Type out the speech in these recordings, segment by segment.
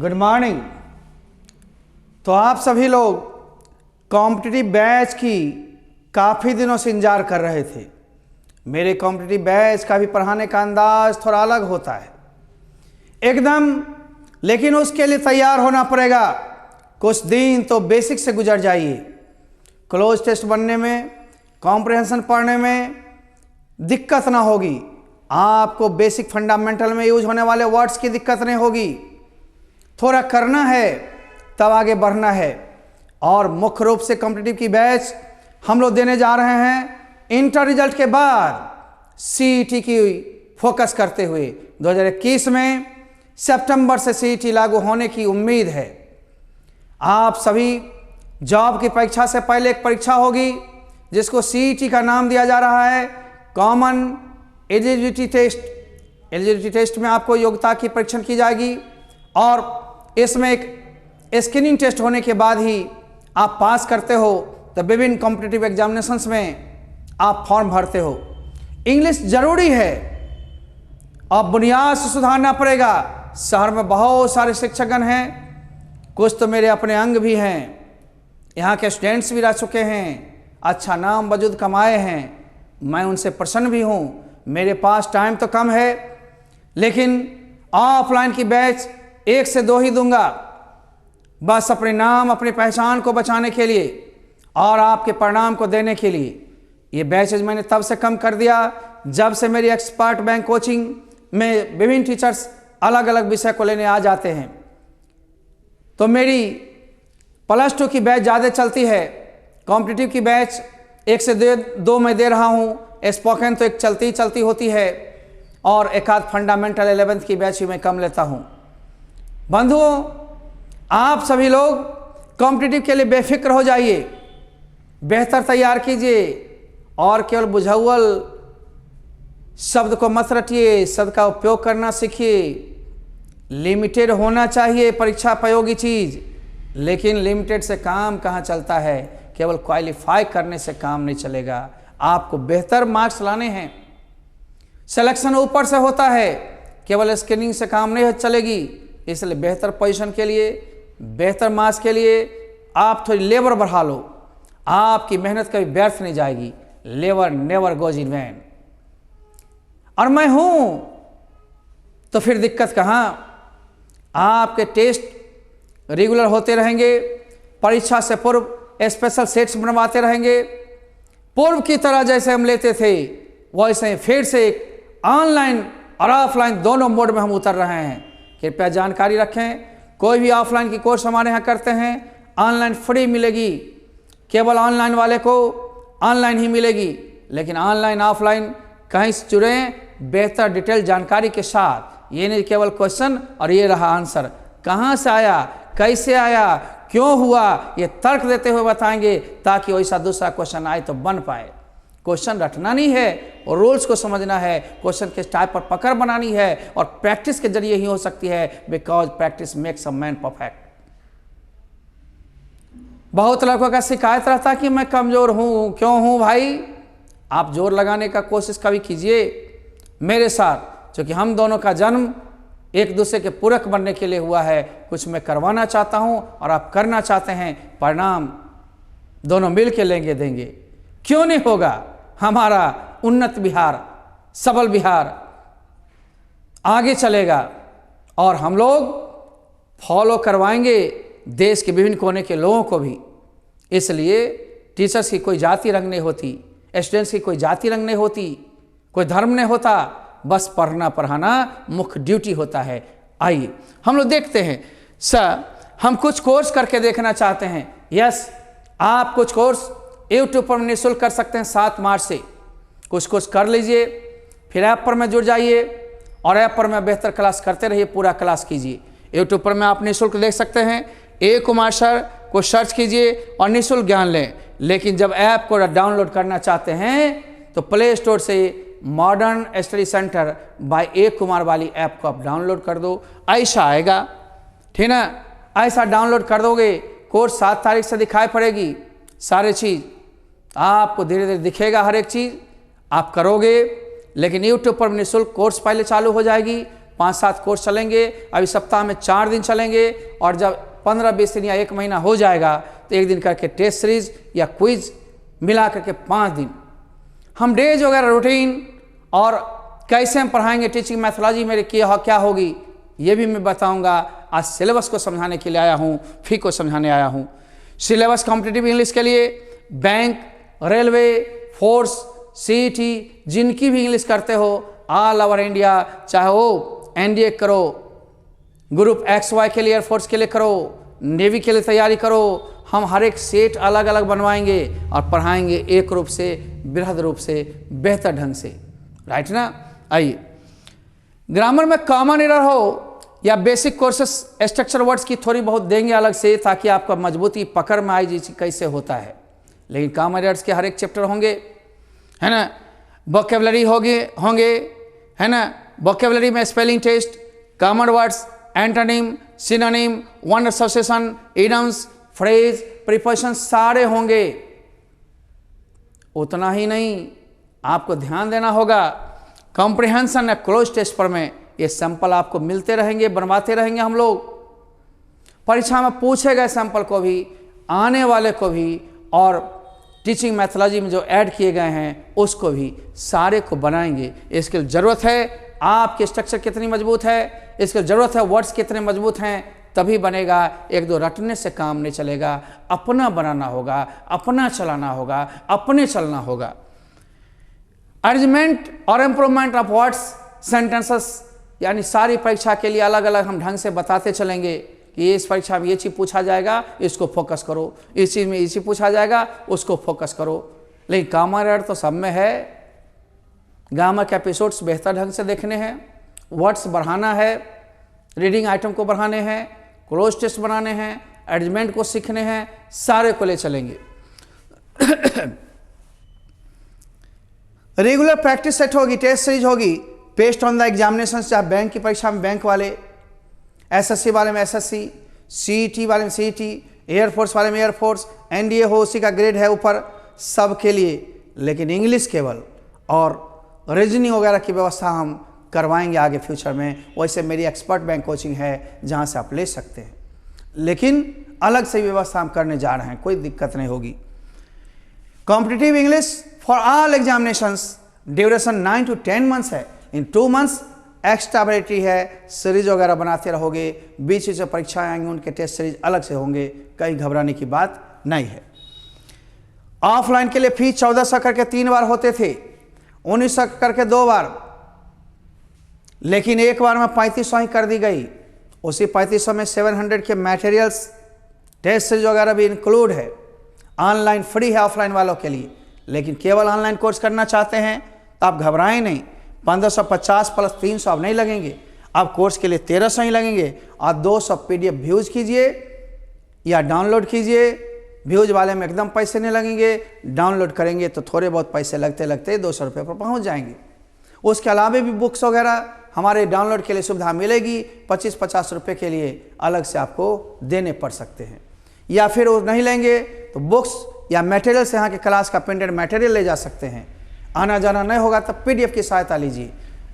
Good morning. तो आप सभी लोग कॉम्पिटिटिव बैच की काफ़ी दिनों से इंतजार कर रहे थे। मेरे कॉम्पिटिटिव बैच का भी पढ़ाने का अंदाज थोड़ा अलग होता है एकदम, लेकिन उसके लिए तैयार होना पड़ेगा। कुछ दिन तो बेसिक से गुजर जाइए। क्लोज टेस्ट बनने में, कॉम्प्रिहेंशन पढ़ने में दिक्कत ना होगी। आपको बेसिक फंडामेंटल में यूज होने वाले वर्ड्स की दिक्कत नहीं होगी। थोड़ा करना है तब आगे बढ़ना है। और मुख्य रूप से कॉम्पिटिटिव की बैच हम लोग देने जा रहे हैं इंटर रिजल्ट के बाद सीईटी की फोकस करते हुए। 2021 में सितंबर से सीईटी लागू होने की उम्मीद है। आप सभी जॉब की परीक्षा से पहले एक परीक्षा होगी जिसको सीईटी का नाम दिया जा रहा है, common eligibility test. Eligibility test में आपको योग्यता की परीक्षण की जाएगी और इसमें एक स्क्रीनिंग टेस्ट होने के बाद ही आप पास करते हो तो विभिन्न कॉम्पिटिटिव एग्जामिनेशंस में आप फॉर्म भरते हो। इंग्लिश जरूरी है और बुनियाद से सुधारना पड़ेगा। शहर में बहुत सारे शिक्षकगण हैं, कुछ तो मेरे अपने अंग भी हैं, यहाँ के स्टूडेंट्स भी रह चुके हैं, अच्छा नाम वजूद कमाए हैं। मैं उनसे प्रसन्न भी हूँ। मेरे पास टाइम तो कम है, लेकिन ऑफलाइन की बैच 1 से 2 ही दूंगा, बस अपने नाम अपनी पहचान को बचाने के लिए और आपके परिणाम को देने के लिए। ये बैचेज मैंने तब से कम कर दिया जब से मेरी एक्सपर्ट बैंक कोचिंग में विभिन्न टीचर्स अलग अलग विषय को लेने आ जाते हैं। तो मेरी +2 की बैच ज़्यादा चलती है। कॉम्पिटिटिव की बैच 1 से 2 मैं दे रहा हूँ। स्पोकन तो एक चलती होती है और एक आध फंडामेंटल 11th की बैच ही मैं कम लेता हूँ। बंधुओं, आप सभी लोग कॉम्पिटिटिव के लिए बेफिक्र हो जाइए, बेहतर तैयार कीजिए और केवल बुझाउल शब्द को मत रटिए, शब्द का उपयोग करना सीखिए। लिमिटेड होना चाहिए परीक्षा प्रयोगी चीज, लेकिन लिमिटेड से काम कहाँ चलता है। केवल क्वालिफाई करने से काम नहीं चलेगा, आपको बेहतर मार्क्स लाने हैं। सिलेक्शन ऊपर से होता है, केवल स्क्रीनिंग से काम नहीं चलेगी। इसलिए बेहतर पोजीशन के लिए, बेहतर मार्क्स के लिए आप थोड़ी लेबर बढ़ा लो। आपकी मेहनत कभी व्यर्थ नहीं जाएगी। Labour never goes in vain. और मैं हूं तो फिर दिक्कत कहाँ। आपके टेस्ट रेगुलर होते रहेंगे, परीक्षा से पूर्व स्पेशल सेट्स बनवाते रहेंगे। पूर्व की तरह जैसे हम लेते थे वैसे फिर से एक ऑनलाइन और ऑफलाइन दोनों मोड में हम उतर रहे हैं। कृपया जानकारी रखें, कोई भी ऑफलाइन की कोर्स हमारे यहाँ करते हैं ऑनलाइन फ्री मिलेगी। केवल ऑनलाइन वाले को ऑनलाइन ही मिलेगी, लेकिन ऑनलाइन ऑफलाइन कहीं से जुड़ें बेहतर डिटेल जानकारी के साथ। ये नहीं केवल क्वेश्चन और ये रहा आंसर, कहाँ से आया, कैसे आया, क्यों हुआ, ये तर्क देते हुए बताएंगे ताकि वैसा दूसरा क्वेश्चन आए तो बन पाए। क्वेश्चन रटना नहीं है और रूल्स को समझना है, क्वेश्चन के टाइप पर पकड़ बनानी है और प्रैक्टिस के जरिए ही हो सकती है। Because practice makes a man perfect. बहुत लड़कों का शिकायत रहता कि मैं कमजोर हूं, क्यों हूं भाई। आप जोर लगाने का कोशिश कभी कीजिए मेरे साथ, क्योंकि हम दोनों का जन्म एक दूसरे के पूरक बनने के लिए हुआ है। कुछ मैं करवाना चाहता हूं और आप करना चाहते हैं, परिणाम दोनों मिल के लेंगे देंगे। क्यों नहीं होगा। हमारा उन्नत बिहार, सबल बिहार आगे चलेगा और हम लोग फॉलो करवाएंगे देश के विभिन्न कोने के लोगों को भी। इसलिए टीचर्स की कोई जाति रंग नहीं होती, स्टूडेंट्स की कोई जाति रंग नहीं होती, कोई धर्म नहीं होता, बस पढ़ना पढ़ाना मुख्य ड्यूटी होता है। आइए हम लोग देखते हैं। सर, हम कुछ कोर्स करके देखना चाहते हैं। यस, आप कुछ कोर्स यूट्यूब पर निःशुल्क कर सकते हैं। 7 मार्च से कुछ कर लीजिए, फिर ऐप पर में जुड़ जाइए और ऐप पर में बेहतर क्लास करते रहिए, पूरा क्लास कीजिए। यूट्यूब पर में आप निःशुल्क देख सकते हैं। ए कुमार सर को सर्च कीजिए और निःशुल्क ज्ञान लें। लेकिन जब ऐप को डाउनलोड करना चाहते हैं तो प्ले स्टोर से मॉडर्न स्टडी सेंटर बाय ए कुमार वाली ऐप को आप डाउनलोड कर दो। ऐसा आएगा, ठीक ना। ऐसा डाउनलोड कर दोगे, कोर्स 7 तारीख से दिखाई पड़ेगी सारी चीज़। आपको धीरे धीरे दिखेगा हर एक चीज़, आप करोगे। लेकिन यूट्यूब पर निःशुल्क कोर्स पहले चालू हो जाएगी, 5-7 कोर्स चलेंगे। अभी सप्ताह में 4 दिन चलेंगे और जब 15-20 दिन या 1 महीना हो जाएगा तो 1 दिन करके टेस्ट सीरीज या क्विज मिला करके 5 दिन। हम डेज वगैरह रूटीन और कैसे हम पढ़ाएंगे, टीचिंग मैथोलॉजी मेरे क्या होगी ये भी मैं बताऊंगा। आज सिलेबस को समझाने के लिए आया हूँ, फी को समझाने आया हूँ। सिलेबस कॉम्पिटिटिव इंग्लिश के लिए बैंक, रेलवे, फोर्स, सीईटी जिनकी भी इंग्लिश करते हो ऑल ओवर इंडिया, चाहे वो एनडीए करो, ग्रुप XY के लिए, एयरफोर्स के लिए करो, नेवी के लिए तैयारी करो, हम हर एक सेट अलग अलग बनवाएंगे और पढ़ाएंगे एक रूप से, बृहद रूप से, बेहतर ढंग से। राइट ना। आइए, ग्रामर में कॉमन एरर हो या बेसिक कोर्सेस स्ट्रक्चर वर्ड्स की थोड़ी बहुत देंगे अलग से, ताकि आपका मजबूती पकड़ में आई जी कैसे होता है। लेकिन कॉमन एरर्स के हर एक चैप्टर होंगे, है ना। वोकेबलरी होंगे, है ना। वोकेबलरी में spelling test, common words, antonym, synonym, word association, idioms, phrase, preposition सारे होंगे। उतना ही नहीं, आपको ध्यान देना होगा कॉम्प्रिहेंशन या क्लोज टेस्ट पर में ये सैंपल आपको मिलते रहेंगे, बनवाते रहेंगे हम लोग। परीक्षा में पूछे गए सैंपल को भी, आने वाले को भी, और टीचिंग मैथोलॉजी में जो ऐड किए गए हैं उसको भी, सारे को बनाएंगे। इसकी ज़रूरत है। आपके स्ट्रक्चर कितनी मजबूत है, इसकी ज़रूरत है। वर्ड्स कितने मजबूत हैं, तभी बनेगा। 1-2 रटने से काम नहीं चलेगा, अपना बनाना होगा, अपना चलाना होगा, अपने चलना होगा। अरेंजमेंट और इम्प्रूवमेंट ऑफ वर्ड्स, सेंटेंसेस, यानी सारी परीक्षा के लिए अलग अलग हम ढंग से बताते चलेंगे कि इस परीक्षा में ये चीज़ पूछा जाएगा, इसको फोकस करो, इस चीज़ में ये चीज़ पूछा जाएगा, उसको फोकस करो। लेकिन कॉमन एरर तो सब में है। ग्रामर के एपिसोड्स बेहतर ढंग से देखने हैं, वर्ड्स बढ़ाना है, रीडिंग आइटम को बढ़ाने हैं, क्लोज टेस्ट बनाने हैं, अरेंजमेंट को सीखने हैं, सारे को ले चलेंगे। रेगुलर प्रैक्टिस सेट होगी, टेस्ट सीरीज होगी बेस्ड ऑन द एग्जामिनेशन। चाहे बैंक की परीक्षा में बैंक वाले, एसएससी वाले में एसएससी, सीईटी वाले में सीईटी, एयरफोर्स वाले में एयरफोर्स, एनडीए हो उसी का ग्रेड है ऊपर, सब के लिए। लेकिन इंग्लिश केवल और रीजनिंग वगैरह की व्यवस्था हम करवाएंगे आगे फ्यूचर में। वैसे मेरी एक्सपर्ट बैंक कोचिंग है जहाँ से आप ले सकते हैं, लेकिन अलग से व्यवस्था हम करने जा रहे हैं, कोई दिक्कत नहीं होगी। Competitive English for all examinations, duration 9 to 10 months है। इन 2 months एक्स्ट्रा वैरायटी है, सीरीज वगैरह बनाते रहोगे। बीच बीच में परीक्षाएं आएंगी, उनके टेस्ट सीरीज अलग से होंगे, कहीं घबराने की बात नहीं है। ऑफलाइन के लिए फीस 1400 करके 3 बार होते थे, 1900 करके 2 बार, लेकिन एक बार में 3500 ही कर दी गई। उसी 3500 में 700 के मटेरियल्स, टेस्ट सीरीज वगैरह भी इंक्लूड है। ऑनलाइन फ्री है ऑफलाइन वालों के लिए, लेकिन केवल ऑनलाइन कोर्स करना चाहते हैं तो आप घबराएं नहीं। 1550 प्लस 300 अब नहीं लगेंगे, अब कोर्स के लिए 1300 ही लगेंगे। और 200 PDF व्यूज कीजिए या डाउनलोड कीजिए। व्यूज वाले में एकदम पैसे नहीं लगेंगे, डाउनलोड करेंगे तो थोड़े बहुत पैसे लगते लगते 200 रुपये पर पहुँच जाएंगे। उसके अलावा भी बुक्स वगैरह हमारे डाउनलोड के लिए सुविधा मिलेगी, 25-50 रुपये के लिए अलग से आपको देने पड़ सकते हैं। या फिर वो नहीं लेंगे तो बुक्स या मटेरियल से यहाँ के क्लास का प्रिंटेड मटेरियल ले जा सकते हैं। आना जाना नहीं होगा तब PDF की सहायता लीजिए।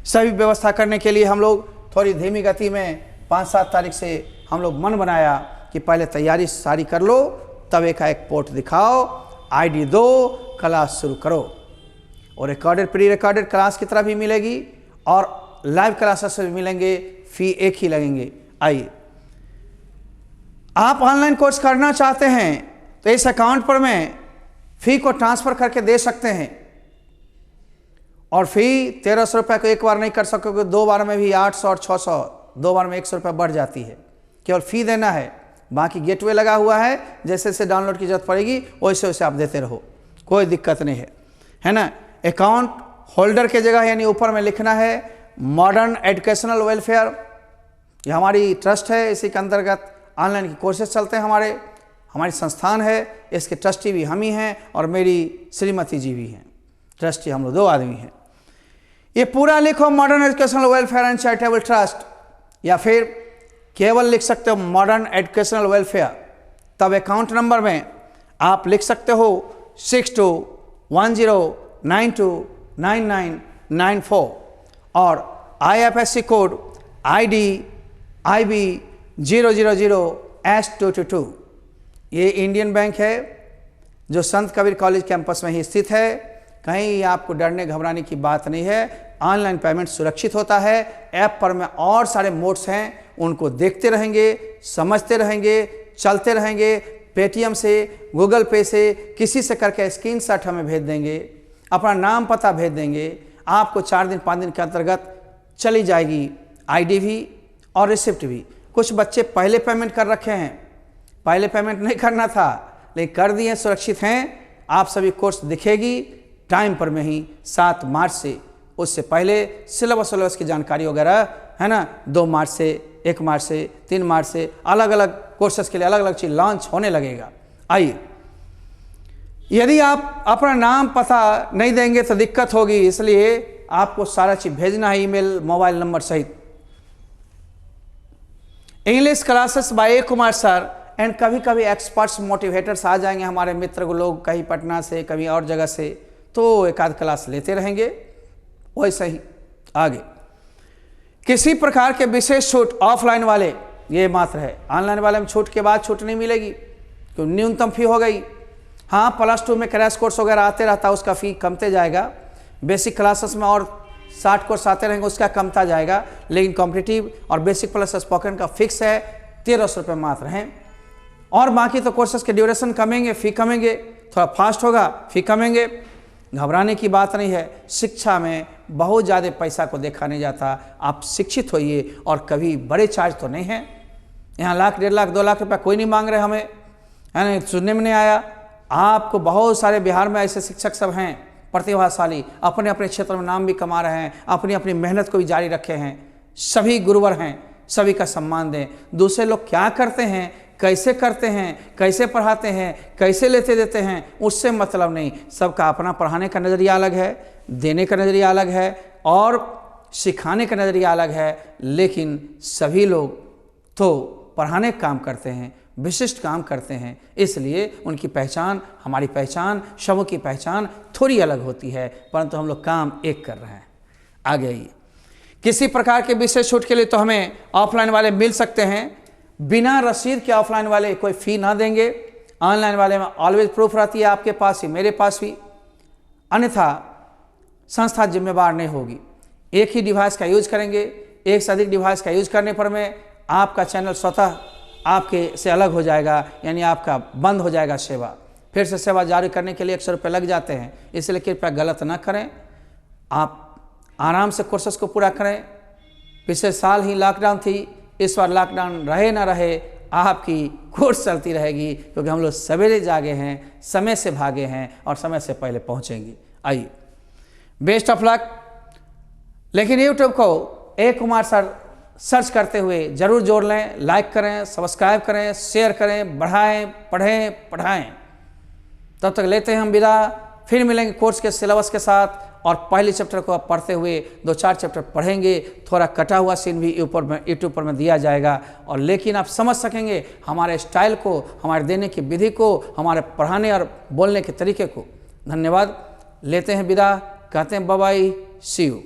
सभी व्यवस्था करने के लिए हम लोग थोड़ी धीमी गति में 5-7 तारीख से हम लोग मन बनाया कि पहले तैयारी सारी कर लो, तब एक पोर्ट दिखाओ, ID दो, क्लास शुरू करो। और रिकॉर्डेड प्री रिकॉर्डेड क्लास की तरह भी मिलेगी और लाइव क्लासेस भी मिलेंगे, फी एक ही लगेंगे। आइए, आप ऑनलाइन कोर्स करना चाहते हैं तो इस अकाउंट पर मैं फी को ट्रांसफर करके दे सकते हैं। और फी 1300 रुपये को एक बार नहीं कर सकोगे, 2 बार में भी 800 और 600, 2 बार में 100 रुपये बढ़ जाती है। केवल फी देना है, बाकी गेटवे लगा हुआ है, जैसे जैसे डाउनलोड की जरूरत पड़ेगी वैसे वैसे आप देते रहो, कोई दिक्कत नहीं है ना। अकाउंट होल्डर के जगह यानी ऊपर में लिखना है मॉडर्न एजुकेशनल वेलफेयर, ये हमारी ट्रस्ट है, इसी के अंतर्गत ऑनलाइन के कोर्सेज चलते हैं। हमारी संस्थान है, इसके ट्रस्टी भी हम ही हैं और मेरी श्रीमती जी भी हैं। ट्रस्टी हम लोग 2 आदमी हैं। ये पूरा लिखो modern educational welfare and charitable trust, या फिर केवल लिख सकते हो मॉडर्न एजुकेशनल वेलफेयर। तब अकाउंट नंबर में आप लिख सकते हो 6210929994 और IFSC कोड ID IB000S222। ये इंडियन बैंक है जो संत कबीर कॉलेज कैंपस में ही स्थित है। कहीं आपको डरने घबराने की बात नहीं है। ऑनलाइन पेमेंट सुरक्षित होता है। ऐप पर में और सारे मोड्स हैं, उनको देखते रहेंगे, समझते रहेंगे, चलते रहेंगे। पेटीएम से, गूगल पे से, किसी से करके स्क्रीनशॉट हमें भेज देंगे, अपना नाम पता भेज देंगे, आपको 4 दिन 5 दिन के अंतर्गत चली जाएगी आईडी भी और रिसिप्ट भी। कुछ बच्चे पहले पेमेंट कर रखे हैं, पहले पेमेंट नहीं करना था लेकिन कर दिए, सुरक्षित हैं। आप सभी कोर्स दिखेगी टाइम पर में ही 7 मार्च से। उससे पहले सिलेबस की जानकारी वगैरह है ना, 2 मार्च से, 1 मार्च से, 3 मार्च से अलग अलग कोर्सेज के लिए अलग अलग चीज़ लॉन्च होने लगेगा। आइए, यदि आप अपना नाम पता नहीं देंगे तो दिक्कत होगी, इसलिए आपको सारा चीज़ भेजना है, ईमेल, मोबाइल नंबर सहित। English classes bye Kumar sir and कभी कभी एक्सपर्ट्स मोटिवेटर्स आ जाएंगे हमारे मित्र को, लोग कहीं पटना से कभी और जगह से, तो एक आध क्लास लेते रहेंगे। वैसे ही आगे किसी प्रकार के विशेष छूट ऑफलाइन वाले ये मात्र है, ऑनलाइन वाले में छूट के बाद छूट नहीं मिलेगी क्योंकि न्यूनतम फी हो गई। हाँ, +2 में क्रैश कोर्स वगैरह आते रहता है, उसका फ़ी कमते जाएगा। बेसिक क्लासेस में और 60 कोर्स आते रहेंगे, उसका कमता जाएगा। लेकिन कॉम्पिटिटिव और बेसिक प्लस स्पोकन का फिक्स है, 1300 रुपये मात्र हैं। और बाकी तो कोर्सेज के ड्यूरेशन कमेंगे, फ़ी कमेंगे, थोड़ा फास्ट होगा, फ़ी कमेंगे। घबराने की बात नहीं है। शिक्षा में बहुत ज़्यादा पैसा को देखा नहीं जाता। आप शिक्षित होइए और कभी बड़े चार्ज तो नहीं है। यहाँ लाख, 1.5 लाख, 2 लाख रुपया कोई नहीं मांग रहे हमें, है ना, सुनने में नहीं आया। आपको बहुत सारे बिहार में ऐसे शिक्षक सब हैं प्रतिभाशाली, अपने अपने क्षेत्र में नाम भी कमा रहे हैं, अपनी अपनी मेहनत को भी जारी रखे हैं। सभी गुरुवर हैं, सभी का सम्मान दें। दूसरे लोग क्या करते हैं, कैसे करते हैं, कैसे पढ़ाते हैं, कैसे लेते देते हैं, उससे मतलब नहीं। सबका अपना पढ़ाने का नज़रिया अलग है, देने का नज़रिया अलग है और सिखाने का नज़रिया अलग है। लेकिन सभी लोग तो पढ़ाने का काम करते हैं, विशिष्ट काम करते हैं, इसलिए उनकी पहचान, हमारी पहचान, शवों की पहचान थोड़ी अलग होती है, परंतु हम लोग काम एक कर रहे हैं। आगे आइए, किसी प्रकार के विशेष छूट के लिए तो हमें ऑफलाइन वाले मिल सकते हैं। बिना रसीद के ऑफलाइन वाले कोई फ़ी ना देंगे। ऑनलाइन वाले में ऑलवेज प्रूफ रहती है आपके पास ही, मेरे पास भी, अन्यथा संस्था जिम्मेवार नहीं होगी। एक ही डिवाइस का यूज करेंगे, एक से अधिक डिवाइस का यूज करने पर में आपका चैनल स्वतः आपके से अलग हो जाएगा, यानी आपका बंद हो जाएगा सेवा। फिर से सेवा जारी करने के लिए 100 रुपये लग जाते हैं, इसलिए कृपया गलत ना करें। आप आराम से कोर्सेस को पूरा करें। पिछले साल ही लॉकडाउन थी, इस बार लॉकडाउन रहे ना रहे, आपकी कोर्स चलती रहेगी क्योंकि हम लोग सवेरे जागे हैं, समय से भागे हैं और समय से पहले पहुंचेंगे। आइए, बेस्ट ऑफ लक। लेकिन यूट्यूब को ए कुमार सर सर्च करते हुए जरूर जोड़ लें, लाइक करें, सब्सक्राइब करें, शेयर करें, बढ़ाएं, पढ़ें, पढ़ाएं। तब तक लेते हैं हम विदा। फिर मिलेंगे कोर्स के सिलेबस के साथ और पहले चैप्टर को आप पढ़ते हुए 2-4 चैप्टर पढ़ेंगे। थोड़ा कटा हुआ सीन भी यूट्यूब पर में दिया जाएगा, और लेकिन आप समझ सकेंगे हमारे स्टाइल को, हमारे देने की विधि को, हमारे पढ़ाने और बोलने के तरीके को। धन्यवाद। लेते हैं विदा, कहते हैं बाय बाय, सी यू।